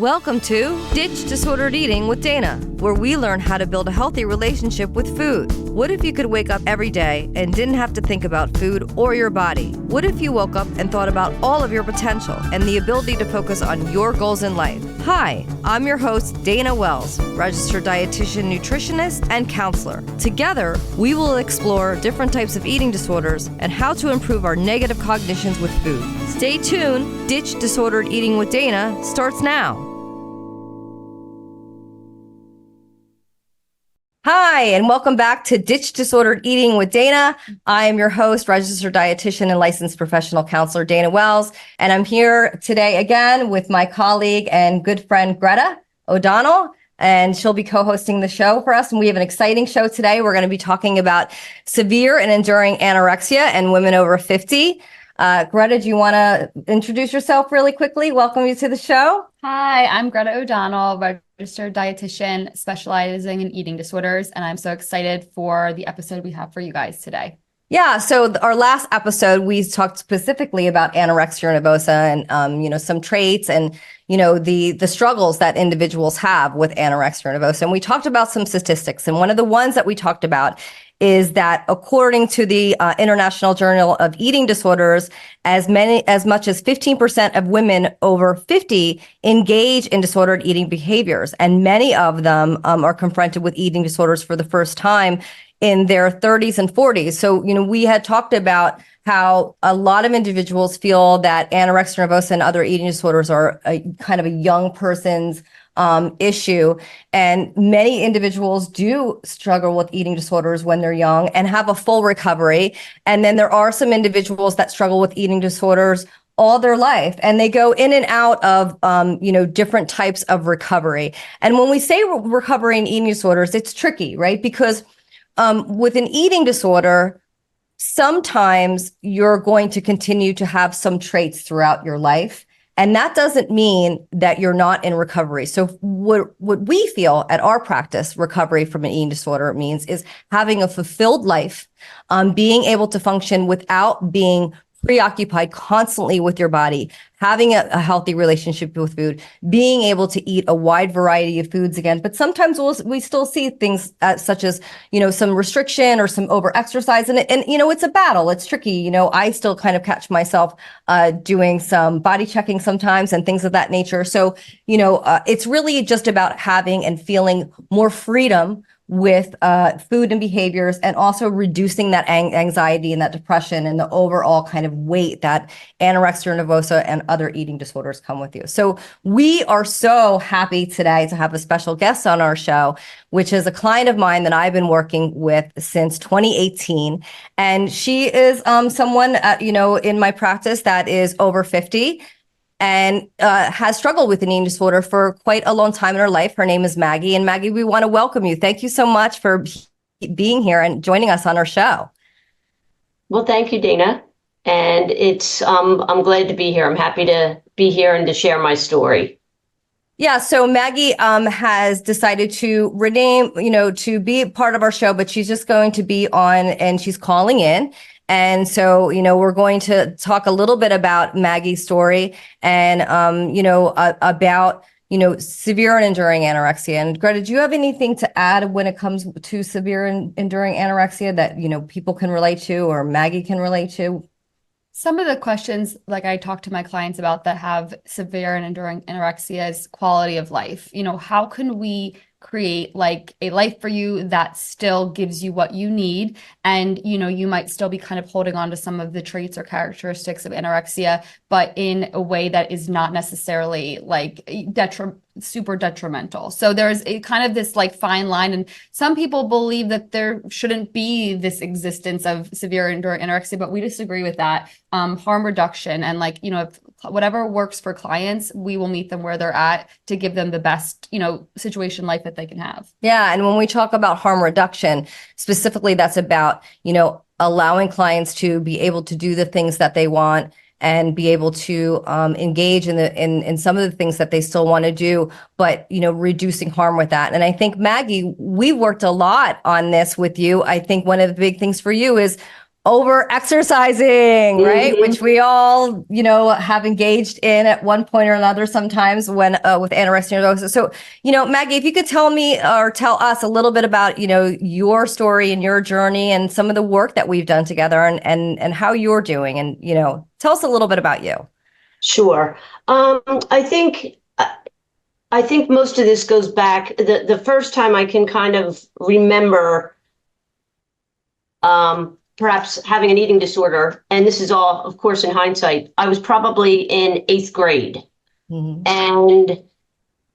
Welcome to Ditch Disordered Eating with Dana, where we learn how to build a healthy relationship with food. What if you could wake up every day and didn't have to think about food or your body? What if you woke up and thought about all of your potential and the ability to focus on your goals in life? Hi, I'm your host, Dana Wells, registered dietitian, nutritionist, and counselor. Together, we will explore different types of eating disorders and how to improve our negative cognitions with food. Stay tuned. Ditch Disordered Eating with Dana starts now. Hi, and welcome back to Ditch Disordered Eating with Dana. I am your host, registered dietitian and licensed professional counselor, Dana Wells. And I'm here today again with my colleague and good friend, Greta O'Donnell, and she'll be co-hosting the show for us. And we have an exciting show today. We're going to be talking about severe and enduring anorexia and women over 50. Greta, do you want to introduce yourself really quickly? Welcome you to the show. Hi, I'm Greta O'Donnell, registered dietitian specializing in eating disorders, and I'm so excited for the episode we have for you guys today. Yeah, so our last episode, we talked specifically about anorexia nervosa and, some traits and, the struggles that individuals have with anorexia nervosa. And we talked about some statistics. And one of the ones that we talked about is that according to the International Journal of Eating Disorders, as much as 15% of women over 50 engage in disordered eating behaviors. And many of them are confronted with eating disorders for the first time in their 30s and 40s. So, we had talked about how a lot of individuals feel that anorexia nervosa and other eating disorders are a kind of a young person's issue. And many individuals do struggle with eating disorders when they're young and have a full recovery. And then there are some individuals that struggle with eating disorders all their life, and they go in and out of, different types of recovery. And when we say recovery in eating disorders, it's tricky, right? Because with an eating disorder, sometimes you're going to continue to have some traits throughout your life. And that doesn't mean that you're not in recovery. So what we feel at our practice, recovery from an eating disorder means is having a fulfilled life, being able to function without being preoccupied constantly with your body, having a healthy relationship with food, being able to eat a wide variety of foods again. But sometimes we still see things such as, some restriction or some over-exercise. And it's a battle. It's tricky. I still kind of catch myself doing some body checking sometimes and things of that nature. So, it's really just about having and feeling more freedom with food and behaviors, and also reducing that anxiety and that depression and the overall kind of weight that anorexia nervosa and other eating disorders come with you. So we are so happy today to have a special guest on our show, which is a client of mine that I've been working with since 2018. And she is someone, in my practice that is over 50. And has struggled with an eating disorder for quite a long time in her life. Her name is Maggie. And Maggie, we want to welcome you. Thank you so much for being here and joining us on our show. Well, thank you, Dana. And I'm glad to be here. I'm happy to be here and to share my story. Yeah, so Maggie has decided to rename, to be part of our show, but she's just going to be on and she's calling in. And so, we're going to talk a little bit about Maggie's story and, about, severe and enduring anorexia. And Greta, do you have anything to add when it comes to severe and enduring anorexia that, people can relate to or Maggie can relate to? Some of the questions, like I talk to my clients about that have severe and enduring anorexia, is quality of life. How can we create like a life for you that still gives you what you need, and you might still be kind of holding on to some of the traits or characteristics of anorexia, but in a way that is not necessarily like super detrimental. So there's a kind of this like fine line, and some people believe that there shouldn't be this existence of severe enduring anorexia, but we disagree with that. Harm reduction and if whatever works for clients, we will meet them where they're at to give them the best, situation life that they can have. Yeah. And when we talk about harm reduction, specifically, that's about, allowing clients to be able to do the things that they want and be able to engage in some of the things that they still want to do, but, reducing harm with that. And I think, Maggie, we worked a lot on this with you. I think one of the big things for you is over exercising, right? Mhm. Which we all, have engaged in at one point or another sometimes when with anorexia nervosa. So, Maggie, if you could tell me or tell us a little bit about, your story and your journey and some of the work that we've done together and how you're doing, and, tell us a little bit about you. Sure. I think most of this goes back. The first time I can kind of remember perhaps having an eating disorder, and this is all, of course, in hindsight, I was probably in 8th grade. Mm-hmm. And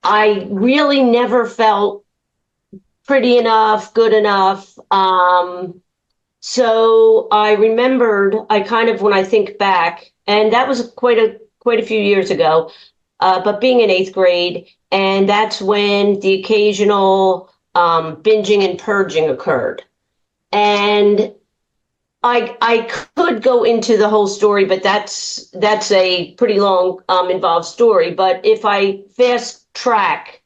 I really never felt pretty enough, good enough. So I remembered, I kind of, when I think back, and that was quite a few years ago, but being in 8th grade, and that's when the occasional binging and purging occurred. And I could go into the whole story, but that's a pretty long, involved story. But if I fast track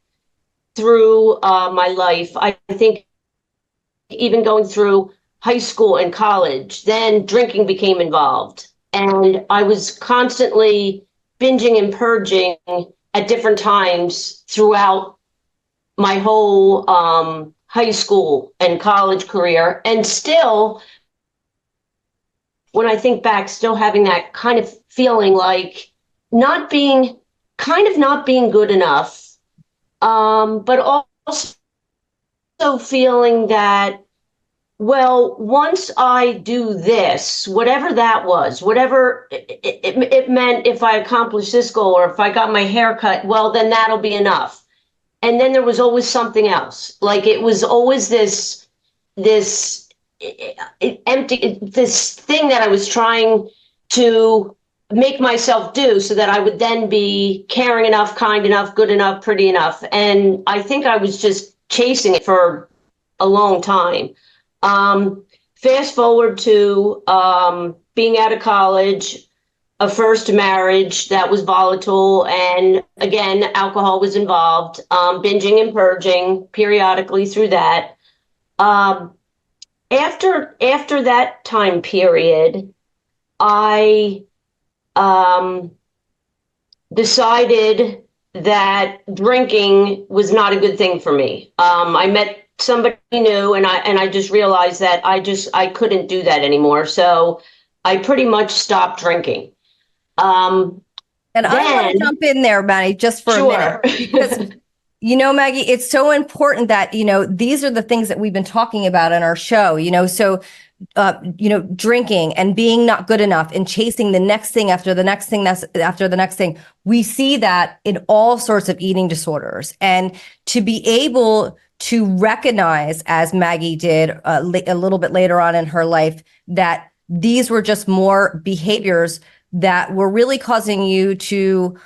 through my life, I think even going through high school and college, then drinking became involved. And I was constantly binging and purging at different times throughout my whole high school and college career. And still, when I think back, still having that kind of feeling like not being good enough, but also feeling that, well, once I do this, whatever that was, whatever it meant, if I accomplished this goal or if I got my hair cut, well, then that'll be enough. And then there was always something else. Like it was always this empty, this thing that I was trying to make myself do so that I would then be caring enough, kind enough, good enough, pretty enough. And I think I was just chasing it for a long time. Fast forward to being out of college, a first marriage that was volatile, and again, alcohol was involved, binging and purging periodically through that. After that time period, I decided that drinking was not a good thing for me. I met somebody new, and I just realized that I couldn't do that anymore. So I pretty much stopped drinking. And I want to Then, jump in there, Maggie, just for a sure. minute, because Maggie, it's so important that, these are the things that we've been talking about in our show, so, drinking and being not good enough and chasing the next thing after the next thing, that's after the next thing. We see that in all sorts of eating disorders. And to be able to recognize, as Maggie did a little bit later on in her life, that these were just more behaviors that were really causing you to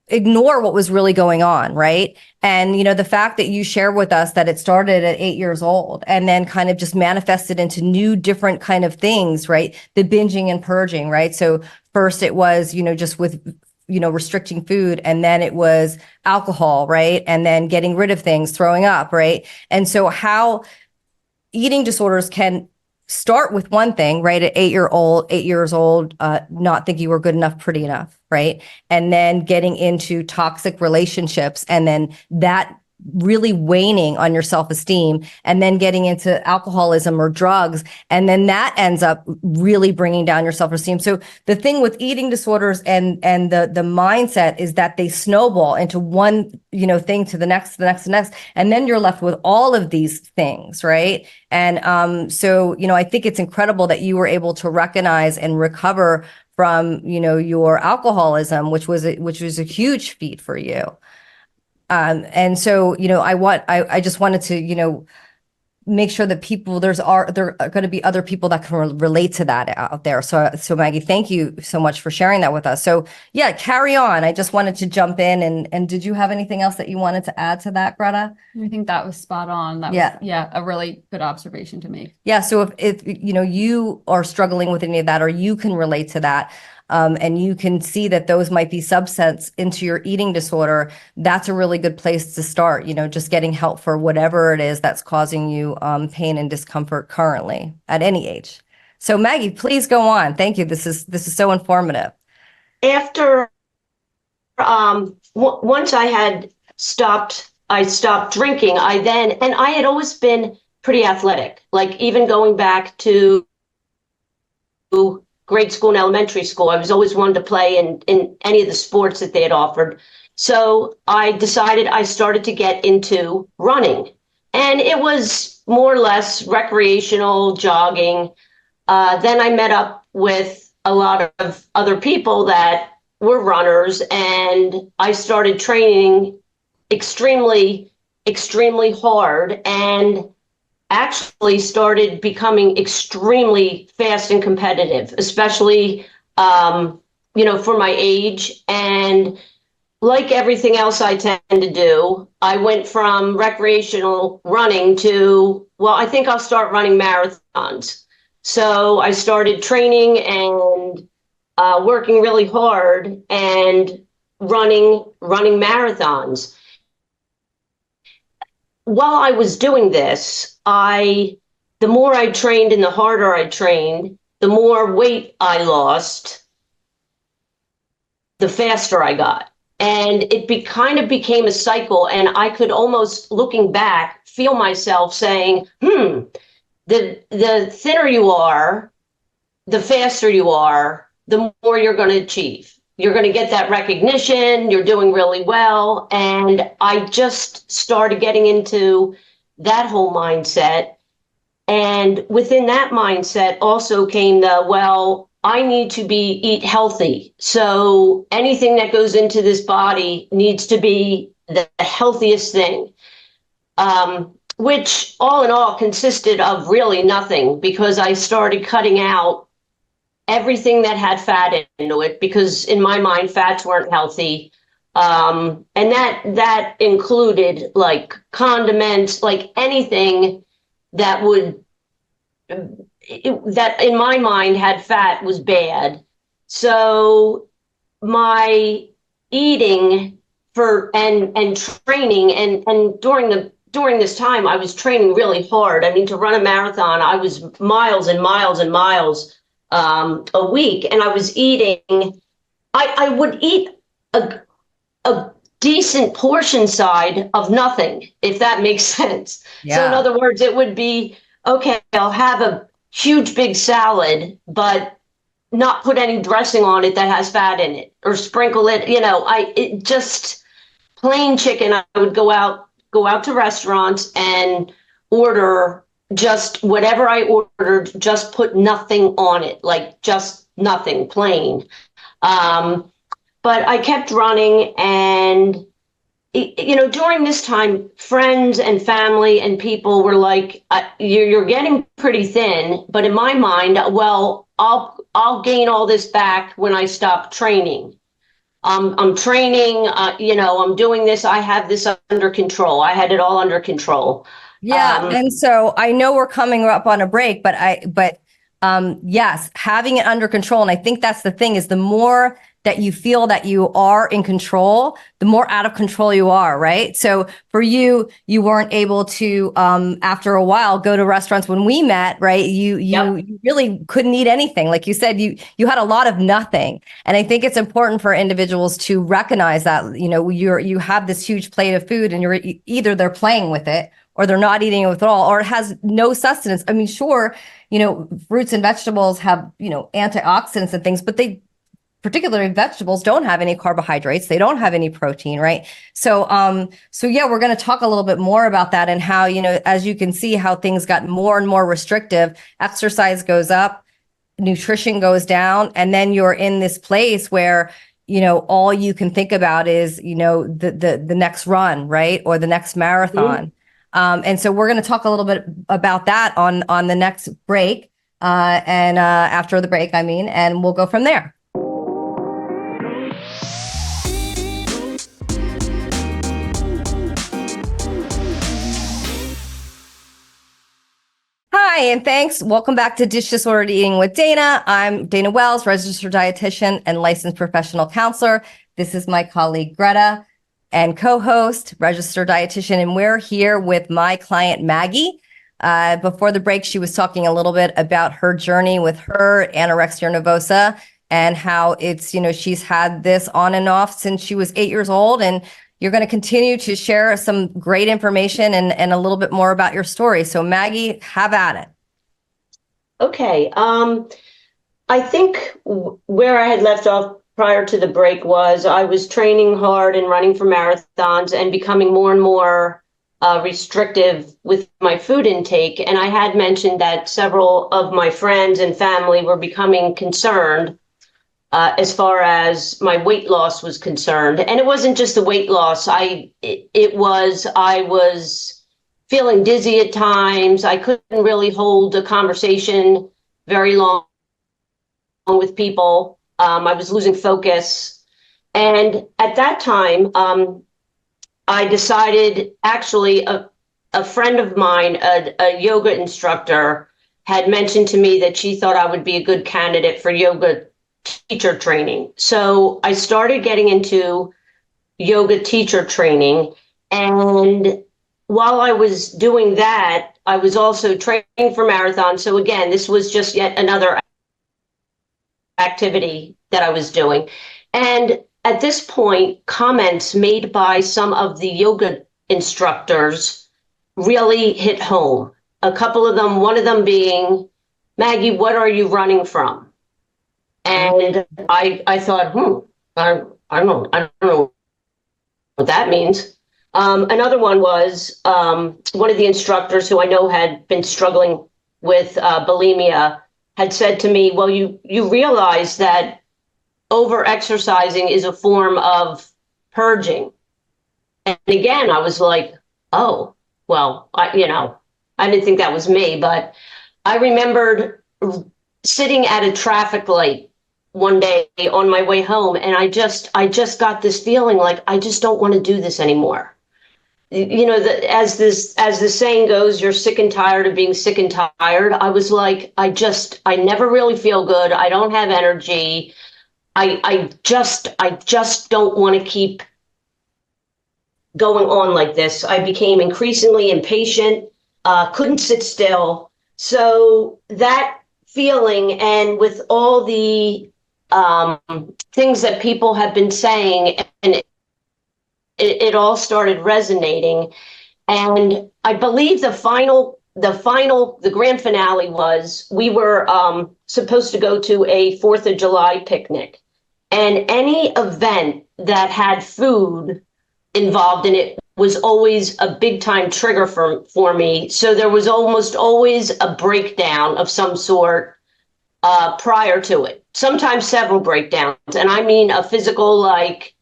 ignore what was really going on, right? And, the fact that you share with us that it started at 8 years old and then kind of just manifested into new different kind of things, right? The binging and purging, right? So first it was, just with, restricting food, and then it was alcohol, right? And then getting rid of things, throwing up, right? And so how eating disorders can start with one thing, right? At 8 years old, not thinking you were good enough, pretty enough, right? And then getting into toxic relationships, and then that really waning on your self-esteem, and then getting into alcoholism or drugs, and then that ends up really bringing down your self-esteem. So the thing with eating disorders and the mindset is that they snowball into one thing to the next, and then you're left with all of these things, right? And so I think it's incredible that you were able to recognize and recover from your alcoholism, which was a huge feat for you. And so, I just wanted to, make sure that there are going to be other people that can relate to that out there. So Maggie, thank you so much for sharing that with us. So yeah, carry on. I just wanted to jump in, and did you have anything else that you wanted to add to that, Greta? I think that was spot on. That Yeah. was, a really good observation to make. Yeah. So if you are struggling with any of that, or you can relate to that, and you can see that those might be subsets into your eating disorder, that's a really good place to start, just getting help for whatever it is that's causing you pain and discomfort currently at any age. So Maggie, please go on. Thank you. This is so informative. After once I stopped drinking. And I had always been pretty athletic, like even going back to grade school and elementary school. I was always one to play in any of the sports that they had offered. So I decided I started to get into running. And it was more or less recreational jogging. Then I met up with a lot of other people that were runners, and I started training extremely, extremely hard, and actually started becoming extremely fast and competitive, especially, for my age. And like everything else I tend to do, I went from recreational running to, well, I think I'll start running marathons. So I started training and working really hard and running marathons. While I was doing this, the more I trained and the harder I trained, the more weight I lost, the faster I got. And it kind of became a cycle. And I could almost, looking back, feel myself saying, the thinner you are, the faster you are, the more you're going to achieve. You're going to get that recognition. You're doing really well. And I just started getting into that whole mindset. And within that mindset also came I need to eat healthy. So anything that goes into this body needs to be the healthiest thing, which all in all consisted of really nothing, because I started cutting out everything that had fat into it, because in my mind, fats weren't healthy. And that included like condiments, like anything that that in my mind had fat was bad. So my eating and training and during this time, I was training really hard. I mean, to run a marathon, I was miles and miles and miles a week, and I was eating. I would eat a decent portion side of nothing, if that makes sense. Yeah. So in other words, it would be, okay, I'll have a huge big salad, but not put any dressing on it that has fat in it, or sprinkle it, it just plain chicken. I would go out to restaurants and order just whatever I ordered, just put nothing on it, like just nothing, plain. But I kept running, and during this time, friends and family and people were like, "You're getting pretty thin." But in my mind, well, I'll gain all this back when I stop training. I'm training. I'm doing this. I have this under control. I had it all under control. Yeah, and so I know we're coming up on a break, but yes, having it under control, and I think that's the thing, is the more that you feel that you are in control, the more out of control you are, right? So for you weren't able to, after a while, go to restaurants. When we met, right, you really couldn't eat anything. Like you said, you had a lot of nothing. And I think it's important for individuals to recognize that, you have this huge plate of food, and you're either they're playing with it, or they're not eating it at all, or it has no sustenance. I mean, sure, fruits and vegetables have, antioxidants and things, but particularly vegetables don't have any carbohydrates. They don't have any protein, right? So yeah, we're going to talk a little bit more about that, and how, as you can see, how things got more and more restrictive. Exercise goes up, nutrition goes down, and then you're in this place where, all you can think about is, the next run, right? Or the next marathon. Mm-hmm. And so we're going to talk a little bit about that on the next break, and after the break, and we'll go from there. Hi, and thanks. Welcome back to Dish Disordered Eating with Dana. I'm Dana Wells, registered dietitian and licensed professional counselor. This is my colleague, Greta, and co-host, registered dietitian. And we're here with my client, Maggie. Before the break, she was talking a little bit about her journey with her anorexia nervosa and how it's, she's had this on and off since she was 8 years old. And you're going to continue to share some great information and a little bit more about your story. So Maggie, have at it. Okay. I think where I had left off prior to the break was I was training hard and running for marathons and becoming more and more restrictive with my food intake. And I had mentioned that several of my friends and family were becoming concerned as far as my weight loss was concerned. And it wasn't just the weight loss. I was feeling dizzy at times. I couldn't really hold a conversation very long with people. I was losing focus. And at that time, I decided, actually, a friend of mine, a yoga instructor, had mentioned to me that she thought I would be a good candidate for yoga teacher training. So I started getting into yoga teacher training. And while I was doing that, I was also training for marathons. So again, this was just yet another activity that I was doing. And at this point, comments made by some of the yoga instructors really hit home. A couple of them, one of them being, "Maggie, what are you running from?" And I thought, I don't know what that means. Another one was one of the instructors who I know had been struggling with bulimia had said to me, "Well, you realize that over-exercising is a form of purging." And again, I was like, oh, well, I didn't think that was me, but I remembered sitting at a traffic light one day on my way home, and I just got this feeling like I just don't want to do this anymore. As the saying goes, you're sick and tired of being sick and tired. I was like, I never really feel good. I don't have energy. I just don't want to keep going on like this. I became increasingly impatient, couldn't sit still. So that feeling, and with all the things that people have been saying, and it all started resonating. And I believe the grand finale was we were supposed to go to a 4th of July picnic, and any event that had food involved in it was always a big time trigger for me. So there was almost always a breakdown of some sort prior to it, sometimes several breakdowns. And I mean a physical, like,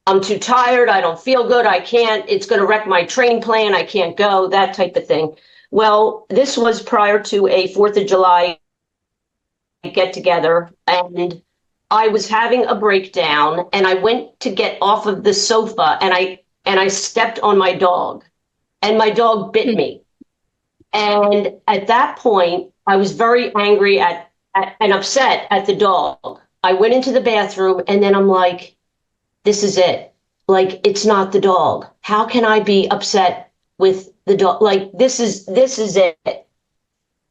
I'm too tired, I don't feel good, I can't, it's going to wreck my train plan, I can't go, that type of thing. Well, this was prior to a 4th of July get together, and I was having a breakdown, and I went to get off of the sofa, and I stepped on my dog, and my dog bit me. And at that point, I was very angry at and upset at the dog. I went into the bathroom, and then I'm like, this is it. Like, it's not the dog. How can I be upset with the dog? Like, this is it.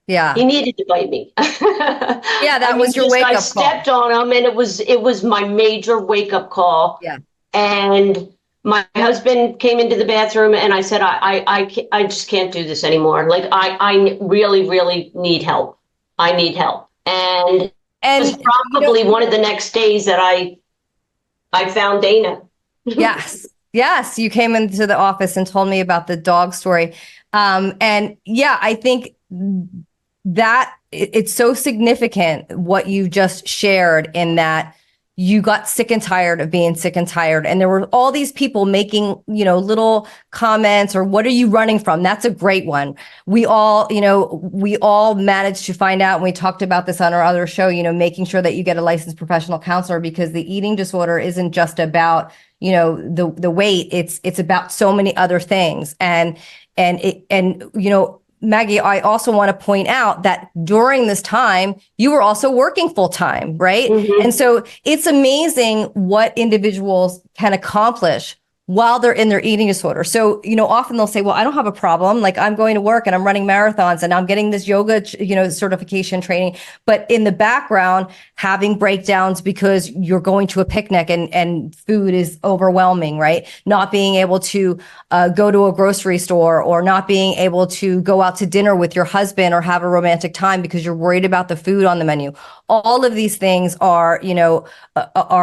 Yeah. He needed to bite me. Yeah, that was your wake up call. I stepped on him, and it was my major wake up call. Yeah. And my husband came into the bathroom, and I said, I just can't do this anymore. Like, I really, really need help. I need help. And it was probably one of the next days that I found Dana. Yes. Yes. You came into the office and told me about the dog story. And yeah, I think that it's so significant what you just shared, in that you got sick and tired of being sick and tired. And there were all these people making, little comments, or what are you running from? That's a great one. We all managed to find out, and we talked about this on our other show, making sure that you get a licensed professional counselor, because the eating disorder isn't just about, the weight. It's about so many other things. And Maggie, I also want to point out that during this time, you were also working full time, right? Mm-hmm. And so it's amazing what individuals can accomplish while they're in their eating disorder. So, often they'll say, well, I don't have a problem. Like, I'm going to work and I'm running marathons and I'm getting this yoga, certification training. But in the background, having breakdowns because you're going to a picnic and food is overwhelming, right? Not being able to go to a grocery store, or not being able to go out to dinner with your husband or have a romantic time because you're worried about the food on the menu. All of these things are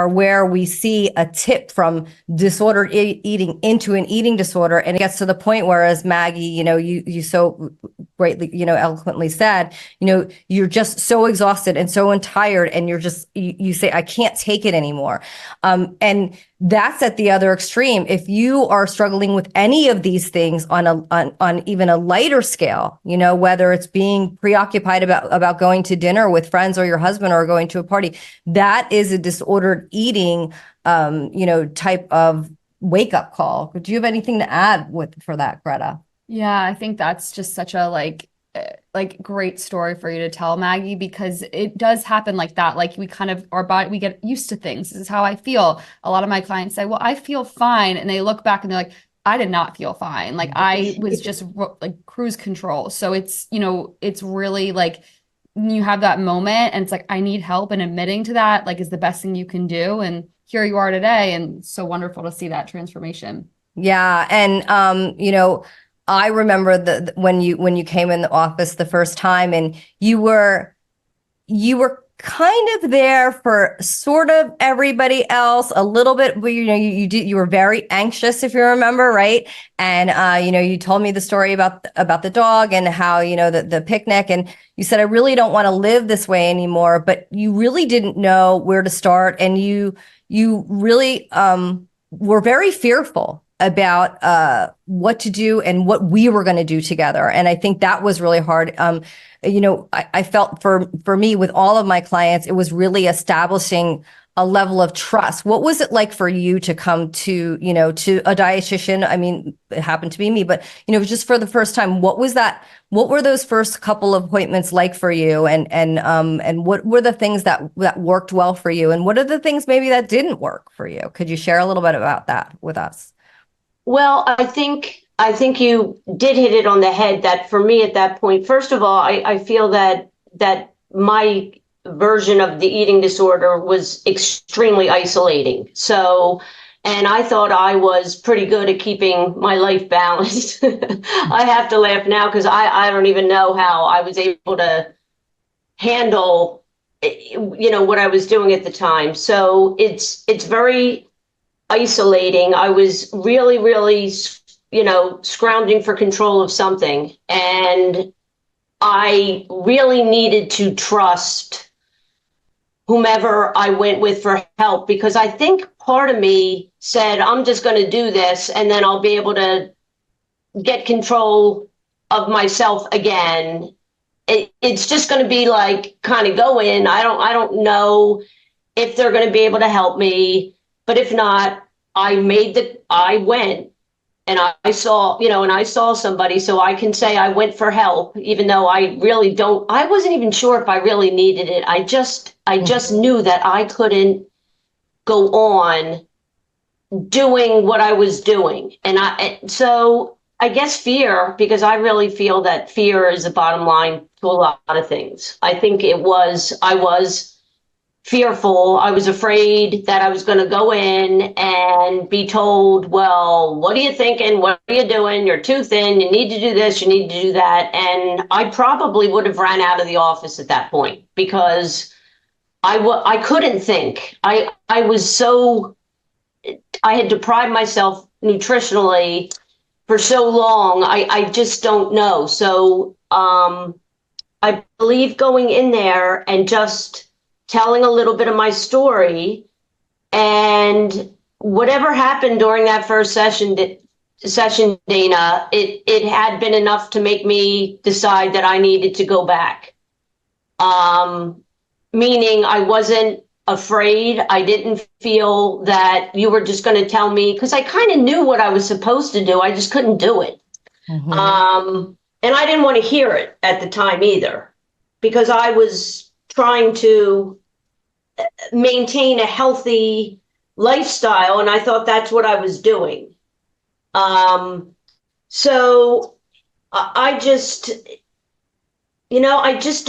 where we see a tip from disordered eating into an eating disorder. And it gets to the point where, as Maggie, you so greatly, eloquently said, you're just so exhausted and so tired, and you say, I can't take it anymore. And that's at the other extreme. If you are struggling with any of these things on even a lighter scale, whether it's being preoccupied about going to dinner with friends or your husband, or going to a party, that is a disordered eating, type of wake up call. Do you have anything to add for that, Greta? Yeah, I think that's just such a great story for you to tell, Maggie, because it does happen like that. Like, our body, we get used to things. This is how I feel. A lot of my clients say, well, I feel fine. And they look back and they're like, I did not feel fine. Like, I was just like cruise control. So it's really like, you have that moment and it's like, I need help, and admitting to that, like, is the best thing you can do. And here you are today. And so wonderful to see that transformation. Yeah. And, I remember when you came in the office the first time, and you were kind of there for sort of everybody else a little bit. You were very anxious, if you remember, right? And you told me the story about the dog and how the picnic, and you said, I really don't want to live this way anymore, but you really didn't know where to start, and you really were very fearful about what to do and what we were going to do together. And I think that was really hard. I felt for me, with all of my clients, it was really establishing a level of trust. What was it like for you to come to a dietitian? I mean, it happened to be me, but just for the first time, what was that? What were those first couple of appointments like for you? And what were the things that worked well for you? And what are the things maybe that didn't work for you? Could you share a little bit about that with us? Well, I think you did hit it on the head, that for me at that point, first of all, I feel that my version of the eating disorder was extremely isolating. So, and I thought I was pretty good at keeping my life balanced. I have to laugh now because I don't even know how I was able to handle, what I was doing at the time. So it's very isolating. I was really, really, scrounging for control of something. And I really needed to trust whomever I went with for help, because I think part of me said, I'm just going to do this and then I'll be able to get control of myself again. It's just going to be like, kind of go in. I don't know if they're going to be able to help me. But if not, I went and I saw somebody, so I can say I went for help, even though I wasn't even sure if I really needed it. I just knew that I couldn't go on doing what I was doing. So I guess fear, because I really feel that fear is the bottom line to a lot of things. I think I was fearful. I was afraid that I was going to go in and be told, well, what are you thinking? What are you doing? You're too thin. You need to do this. You need to do that. And I probably would have ran out of the office at that point, because I couldn't think. I had deprived myself nutritionally for so long. I just don't know. So I believe going in there and just telling a little bit of my story, and whatever happened during that first session, Dana, it had been enough to make me decide that I needed to go back. Meaning I wasn't afraid. I didn't feel that you were just going to tell me, because I kind of knew what I was supposed to do. I just couldn't do it. Mm-hmm. And I didn't want to hear it at the time either, because I was trying to maintain a healthy lifestyle, and I thought that's what I was doing. So I just, I just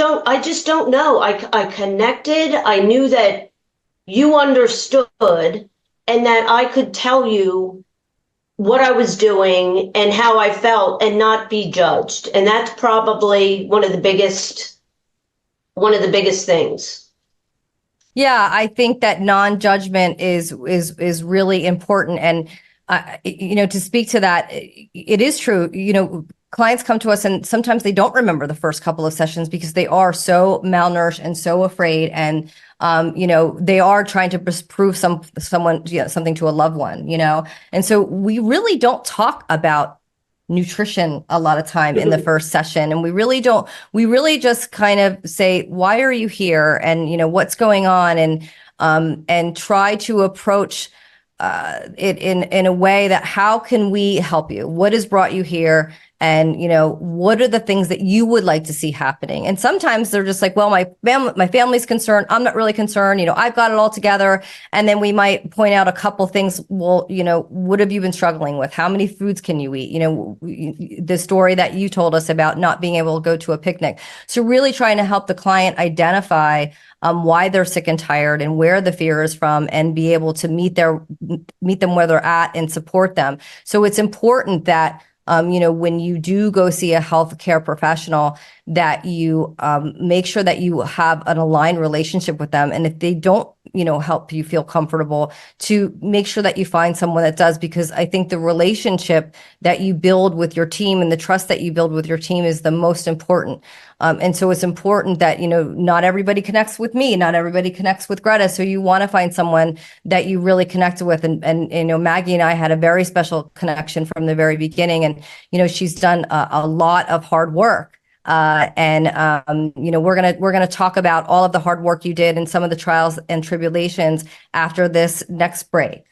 don't know. I connected. I knew that you understood and that I could tell you what I was doing and how I felt and not be judged. And that's probably one of the biggest things. Yeah, I think that non-judgment is really important. And to speak to that, it is true. Clients come to us and sometimes they don't remember the first couple of sessions because they are so malnourished and so afraid, and they are trying to prove someone something to a loved one. And so we really don't talk about nutrition a lot of time in the first session, and we really just kind of say, why are you here, and what's going on, and try to approach it in a way that, how can we help you, what has brought you here, and what are the things that you would like to see happening. And sometimes they're just like, well, my family's concerned, I'm not really concerned, I've got it all together. And then we might point out a couple things. Well, what have you been struggling with? How many foods can you eat? The story that you told us about not being able to go to a picnic. So really trying to help the client identify why they're sick and tired and where the fear is from, and be able to meet them where they're at and support them. So it's important that when you do go see a healthcare professional, that you make sure that you have an aligned relationship with them. And if they don't, help you feel comfortable, to make sure that you find someone that does, because I think the relationship that you build with your team and the trust that you build with your team is the most important. And so it's important that, not everybody connects with me, not everybody connects with Greta. So you want to find someone that you really connect with. And Maggie and I had a very special connection from the very beginning. And, she's done a lot of hard work. We're gonna talk about all of the hard work you did and some of the trials and tribulations after this next break.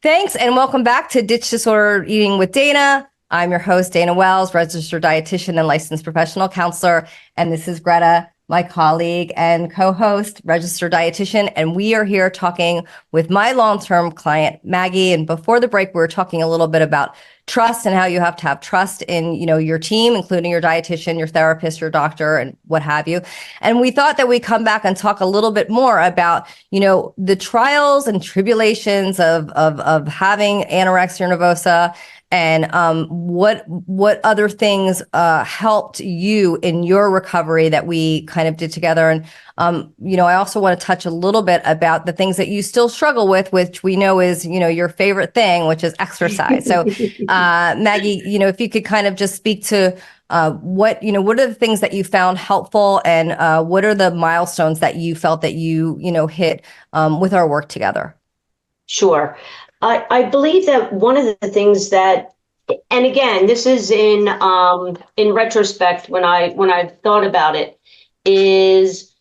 Thanks, and welcome back to Ditch Disorder Eating with Dana. I'm your host, Dana Wells, registered dietitian and licensed professional counselor. And this is Greta, my colleague and co-host, registered dietitian. And we are here talking with my long-term client, Maggie. And before the break, we were talking a little bit about trust and how you have to have trust in, your team, including your dietitian, your therapist, your doctor, and what have you. And we thought that we'd come back and talk a little bit more about, the trials and tribulations of having anorexia nervosa, and what other things helped you in your recovery that we kind of did together. And I also want to touch a little bit about the things that you still struggle with, which we know is your favorite thing, which is exercise. So Maggie, if you could kind of just speak to what are the things that you found helpful, and what are the milestones that you felt that you hit with our work together? Sure. I believe that one of the things that, and again, this is in retrospect, when I thought about it, is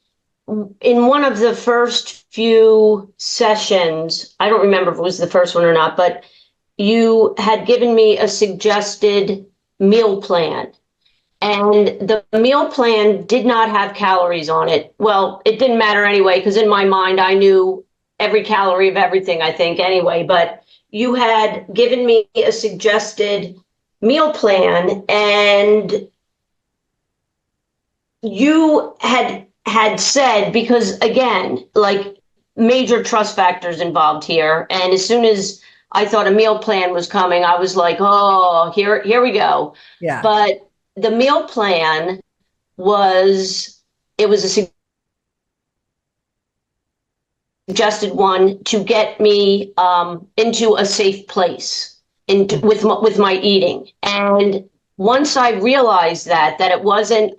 in one of the first few sessions, I don't remember if it was the first one or not, but you had given me a suggested meal plan. And the meal plan did not have calories on it. Well, it didn't matter anyway, because in my mind, I knew every calorie of everything, I think, anyway. But you had given me a suggested meal plan, and you had said, because again, like, major trust factors involved here. And as soon as I thought a meal plan was coming, I was like, oh, here we go. Yeah. But the meal plan was a suggested one to get me into a safe place with my eating. And once I realized that it wasn't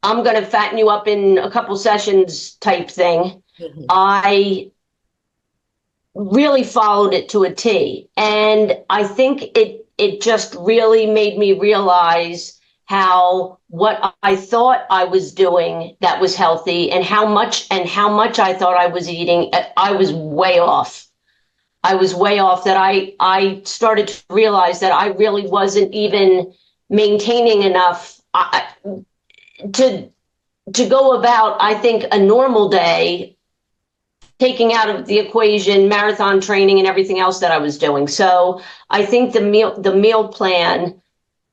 I'm going to fatten you up in a couple sessions type thing, mm-hmm. I really followed it to a T. And I think it just really made me realize how what I thought I was doing that was healthy, and how much I thought I was eating, I was way off. That I started to realize that I really wasn't even maintaining enough I, to go about, I think, a normal day, taking out of the equation marathon training and everything else that I was doing. So I think the meal plan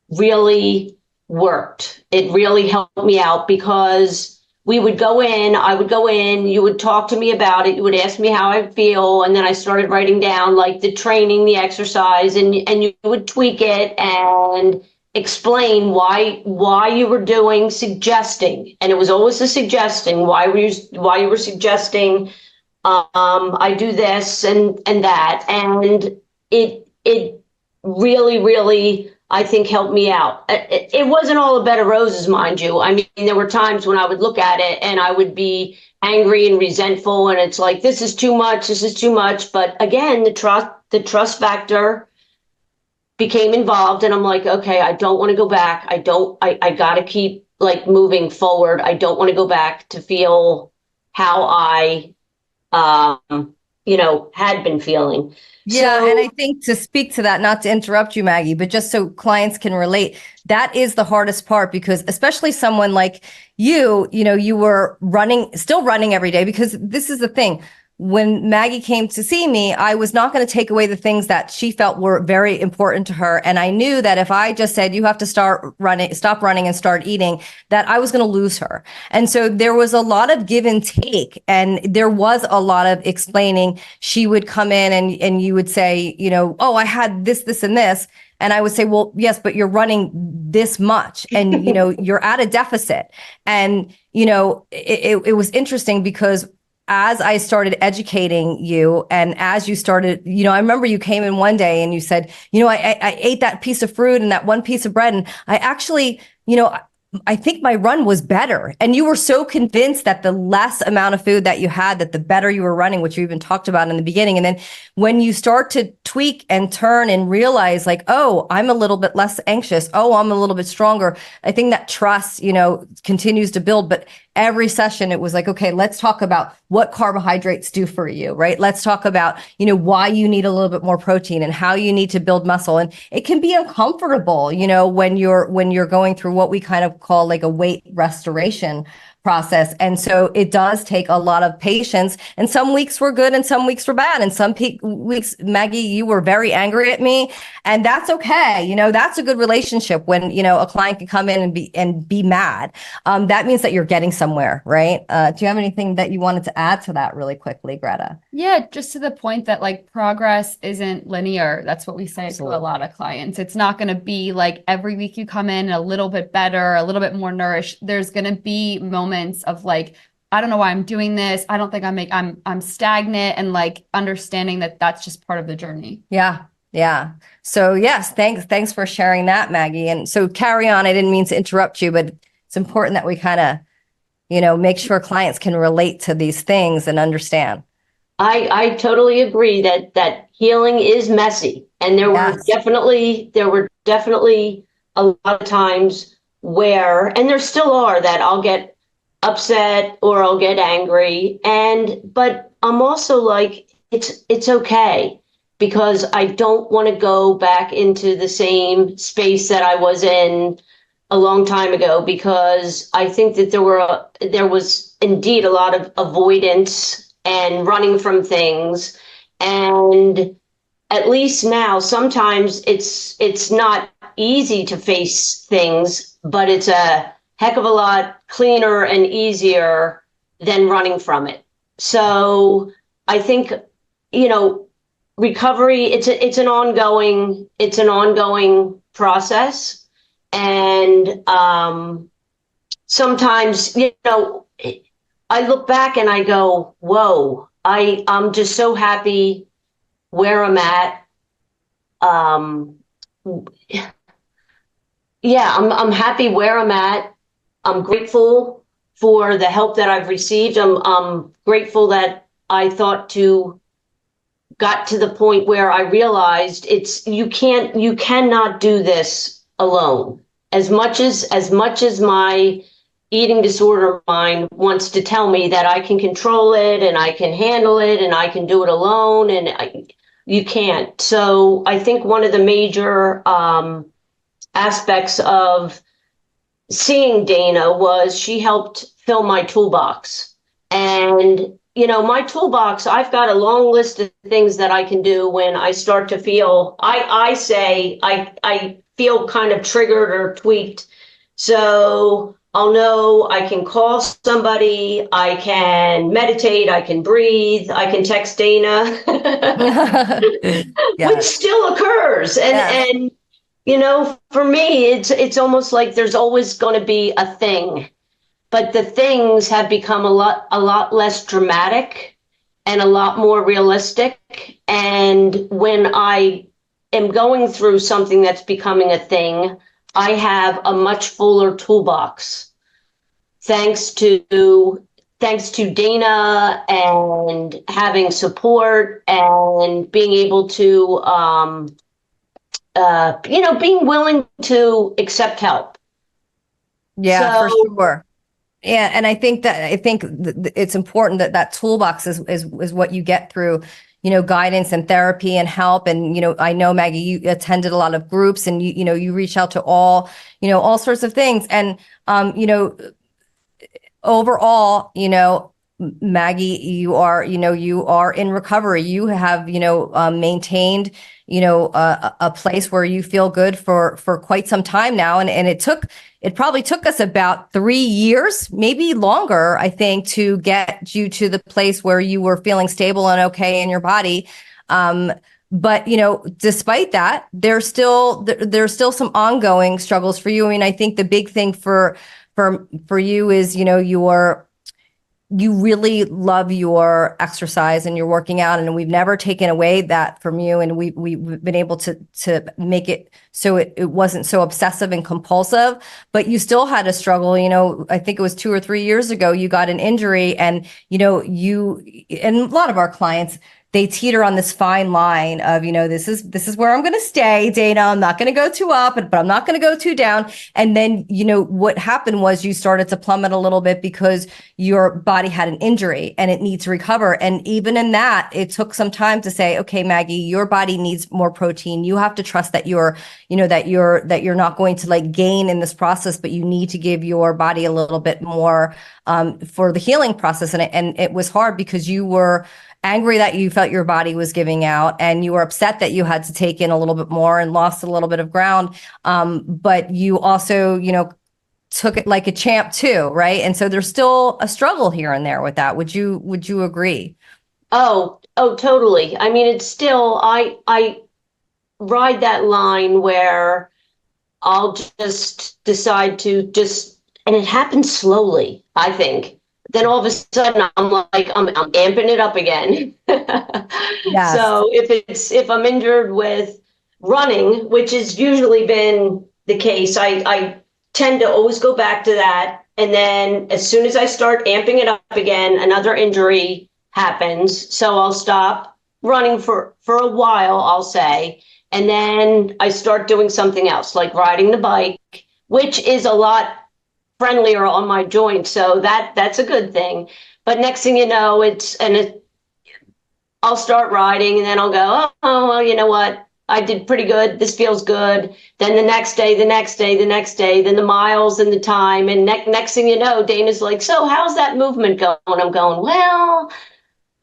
really worked. It really helped me out because I would go in, you would talk to me about it, you would ask me how I feel, and then I started writing down like the training, the exercise, and you would tweak it and explain why you were suggesting, and it was always the suggesting, why you were suggesting I do this and that, and it really, I think, helped me out. It wasn't all a bed of roses, mind you. I mean, there were times when I would look at it and I would be angry and resentful, and it's like, this is too much. But again, the trust factor became involved, and I'm like, okay, I don't want to go back. I got to keep like moving forward. I don't want to go back to feel how I had been feeling. Yeah, and I think to speak to that, not to interrupt you, Maggie, but just so clients can relate, that is the hardest part, because especially someone like you were still running every day, because this is the thing. When Maggie came to see me, I was not going to take away the things that she felt were very important to her. And I knew that if I just said, you have to stop running and start eating, that I was going to lose her. And so there was a lot of give and take. And there was a lot of explaining. She would come in and you would say, oh, I had this, and this. And I would say, well, yes, but you're running this much and, you're at a deficit. And, it was interesting because as I started educating you, and as you started, I remember you came in one day and you said, I ate that piece of fruit and that one piece of bread, and I actually, I think my run was better. And you were so convinced that the less amount of food that you had, that the better you were running, which you even talked about in the beginning. And then when you start to tweak and turn and realize like, oh, I'm a little bit less anxious. Oh, I'm a little bit stronger. I think that trust, continues to build. But every session, it was like, okay, let's talk about what carbohydrates do for you, right? Let's talk about, why you need a little bit more protein and how you need to build muscle. And it can be uncomfortable, when you're going through what we kind of call like a weight restoration process. And so it does take a lot of patience. And some weeks were good and some weeks were bad. And some weeks, Maggie, you were very angry at me, and that's okay. That's a good relationship when, a client can come in and be mad. That means that you're getting somewhere, right? Do you have anything that you wanted to add to that really quickly, Greta? Yeah, just to the point that like progress isn't linear. That's what we say Absolutely. to a lot of clients. It's not going to be like every week you come in a little bit better, a little bit more nourished. There's going to be moments of like, I don't know why I'm doing this. I don't think I'm stagnant, and like understanding that that's just part of the journey. Yeah. Yeah. So yes, thanks for sharing that, Maggie. And so carry on. I didn't mean to interrupt you, but it's important that we kind of, make sure clients can relate to these things and understand. I totally agree that healing is messy, and there were definitely a lot of times where, and there still are, that I'll get upset or I'll get angry, but I'm also like, it's okay, because I don't want to go back into the same space that I was in a long time ago, because I think that there was indeed a lot of avoidance and running from things. And at least now, sometimes it's not easy to face things, but it's a heck of a lot cleaner and easier than running from it. So I think, recovery, it's an ongoing process. And sometimes, I look back and I go, whoa, I'm just so happy where I'm at. Yeah, I'm happy where I'm at. I'm grateful for the help that I've received. I'm grateful that I got to the point where I realized you cannot do this alone. As much as my eating disorder mind wants to tell me that I can control it and I can handle it and I can do it alone, and you can't. So I think one of the major aspects of seeing Dana was she helped fill my toolbox. And, my toolbox, I've got a long list of things that I can do when I start to feel, I feel kind of triggered or tweaked. So I'll know I can call somebody, I can meditate, I can breathe, I can text Dana, which Yes. still occurs. Yes. And for me, it's almost like there's always going to be a thing, but the things have become a lot less dramatic and a lot more realistic. And when I am going through something that's becoming a thing, I have a much fuller toolbox thanks to Dana and having support and being able to being willing to accept help. Yeah, for So, sure. Yeah, and I think it's important that that toolbox is what you get through, guidance and therapy and help. And I know, Maggie, you attended a lot of groups, and you reach out to all sorts of things. And overall, Maggie, you are in recovery. You have, maintained, a place where you feel good for quite some time now. And it probably took us about 3 years, maybe longer, I think, to get you to the place where you were feeling stable and okay in your body. But despite that, there's still some ongoing struggles for you. I mean, I think the big thing for you is, you really love your exercise and your working out, and we've never taken away that from you. And we've been able to make it so it wasn't so obsessive and compulsive, but you still had a struggle. I think it was 2 or 3 years ago, you got an injury, and, and a lot of our clients, they teeter on this fine line of, this is where I'm going to stay, Dana. I'm not going to go too up, but I'm not going to go too down. And then, what happened was you started to plummet a little bit because your body had an injury and it needs to recover. And even in that, it took some time to say, okay, Maggie, your body needs more protein. You have to trust that you're not going to like gain in this process, but you need to give your body a little bit more for the healing process. And it was hard because you were angry that you felt your body was giving out, and you were upset that you had to take in a little bit more and lost a little bit of ground. But you also, took it like a champ too, right? And so there's still a struggle here and there with that. Would you agree? oh, totally. I mean, it's still, I ride that line where I'll just decide to and it happens slowly, I think. Then all of a sudden I'm like, I'm amping it up again. Yes. So if I'm injured with running, which has usually been the case, I tend to always go back to that. And then as soon as I start amping it up again, another injury happens. So I'll stop running for a while, I'll say. And then I start doing something else, like riding the bike, which is a lot friendlier on my joints, so that's a good thing. But next thing you know, I'll start riding, and then I'll go, oh well, you know what? I did pretty good. This feels good. Then the next day, then the miles and the time, and next thing you know, Dana's like, so how's that movement going? I'm going, well,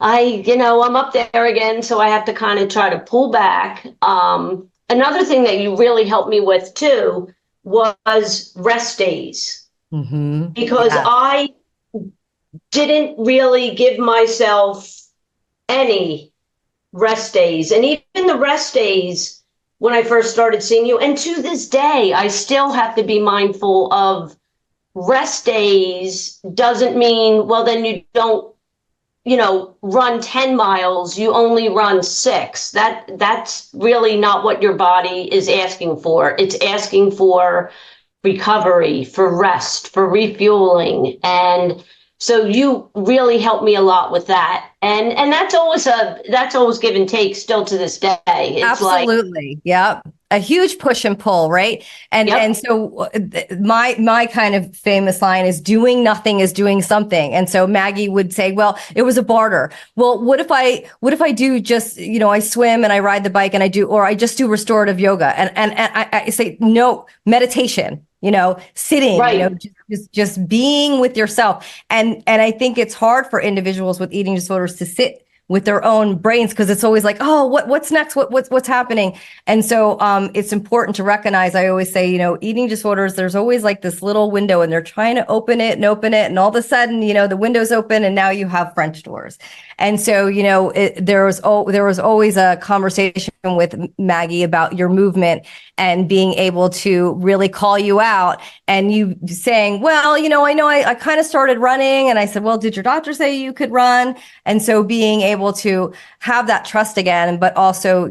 I'm up there again, so I have to kind of try to pull back. Another thing that you really helped me with too was rest days. Mm-hmm. Because Yes. I didn't really give myself any rest days. And even the rest days when I first started seeing you, and to this day, I still have to be mindful of rest days doesn't mean, well, then you don't, run 10 miles, you only run 6. That's really not what your body is asking for. It's asking for recovery, for rest, for refueling. And so you really helped me a lot with that. And that's always give and take still to this day. It's Absolutely. Yeah. A huge push and pull, right? And so my kind of famous line is, doing nothing is doing something. And so Maggie would say, well, it was a barter. Well, what if I do just, I swim and I ride the bike and I just do restorative yoga, and I say, no, meditation. sitting, Right. just being with yourself. And I think it's hard for individuals with eating disorders to sit with their own brains, because it's always like, oh, what's next? What's happening? And so it's important to recognize. I always say, eating disorders, there's always like this little window, and they're trying to open it, and all of a sudden, the window's open, and now you have French doors. And so, there was always a conversation with Maggie about your movement and being able to really call you out, and you saying, well, I know I kind of started running, and I said, well, did your doctor say you could run? And so being able to have that trust again, but also,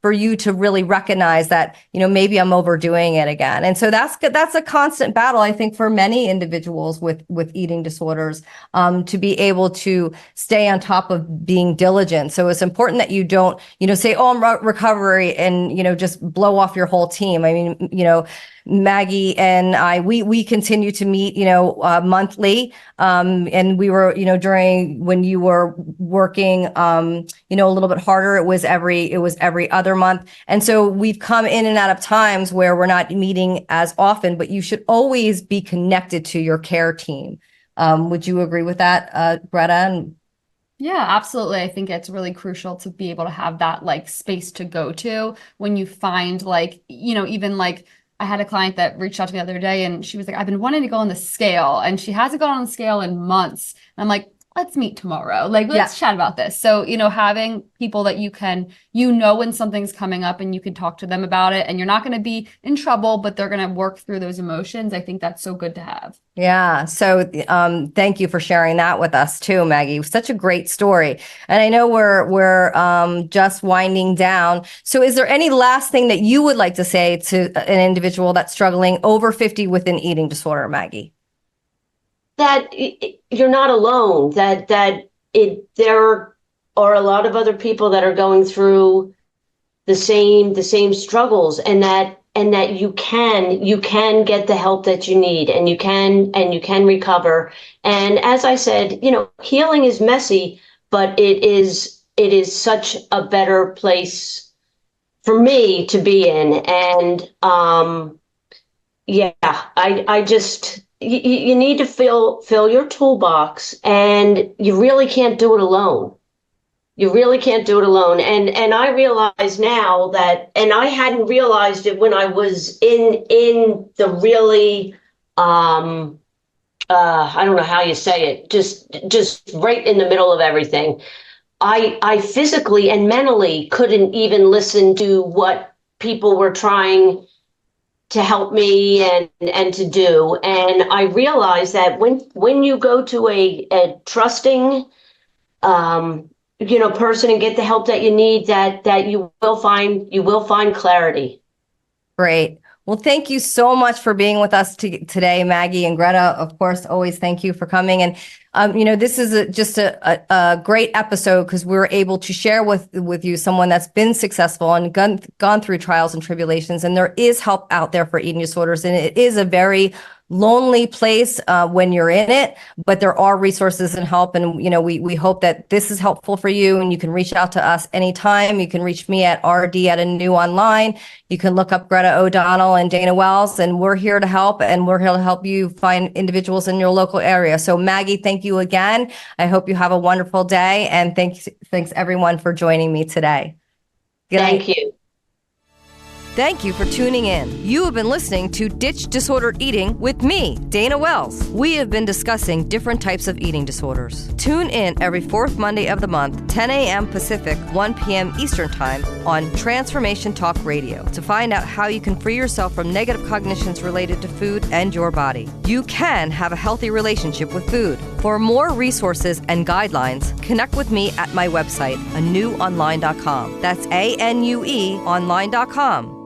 for you to really recognize that, maybe I'm overdoing it again. And so that's a constant battle, I think, for many individuals with eating disorders, to be able to stay on top of being diligent. So it's important that you don't, say, oh, I'm recovery, and, just blow off your whole team. I mean, Maggie and I, we continue to meet, monthly. And we were, during when you were working, a little bit harder, it was every other month. And so we've come in and out of times where we're not meeting as often, but you should always be connected to your care team. Would you agree with that, Greta? Yeah, absolutely. I think it's really crucial to be able to have that like space to go to when you find even like, I had a client that reached out to me the other day, and she was like, I've been wanting to go on the scale, and she hasn't gone on the scale in months. And I'm like, let's meet tomorrow. Let's chat about this. So, having people that you can, when something's coming up, and you can talk to them about it, and you're not going to be in trouble, but they're going to work through those emotions. I think that's so good to have. Yeah. So thank you for sharing that with us too, Maggie. Such a great story. And I know we're just winding down. So is there any last thing that you would like to say to an individual that's struggling over 50 with an eating disorder, Maggie? That you're not alone, that there are a lot of other people that are going through the same struggles, and that you can get the help that you need, and you can recover. And as I said, healing is messy, but it is such a better place for me to be in. And I just, you need to fill your toolbox, and you really can't do it alone. You really can't do it alone. And I realize now that, and I hadn't realized it when I was in the really, I don't know how you say it, just right in the middle of everything. I physically and mentally couldn't even listen to what people were trying to help me and to do. And I realized that when you go to a trusting, person, and get the help that you need, that you will find clarity. Great. Well, thank you so much for being with us today, Maggie and Greta. Of course, always thank you for coming. And, this is just a great episode, because we're able to share with you someone that's been successful and gone through trials and tribulations. And there is help out there for eating disorders. And it is a very lonely place when you're in it, but there are resources and help. And, we hope that this is helpful for you, and you can reach out to us anytime. You can reach me at RD@anew online. You can look up Greta O'Donnell and Dana Wells, and we're here to help, and we're here to help you find individuals in your local area. So Maggie, thank you again. I hope you have a wonderful day, and thanks everyone for joining me today. Good night. Thank you. Thank you for tuning in. You have been listening to Ditch Disordered Eating with me, Dana Wells. We have been discussing different types of eating disorders. Tune in every fourth Monday of the month, 10 a.m. Pacific, 1 p.m. Eastern Time on Transformation Talk Radio to find out how you can free yourself from negative cognitions related to food and your body. You can have a healthy relationship with food. For more resources and guidelines, connect with me at my website, anewnonline.com. That's ANUE online.com.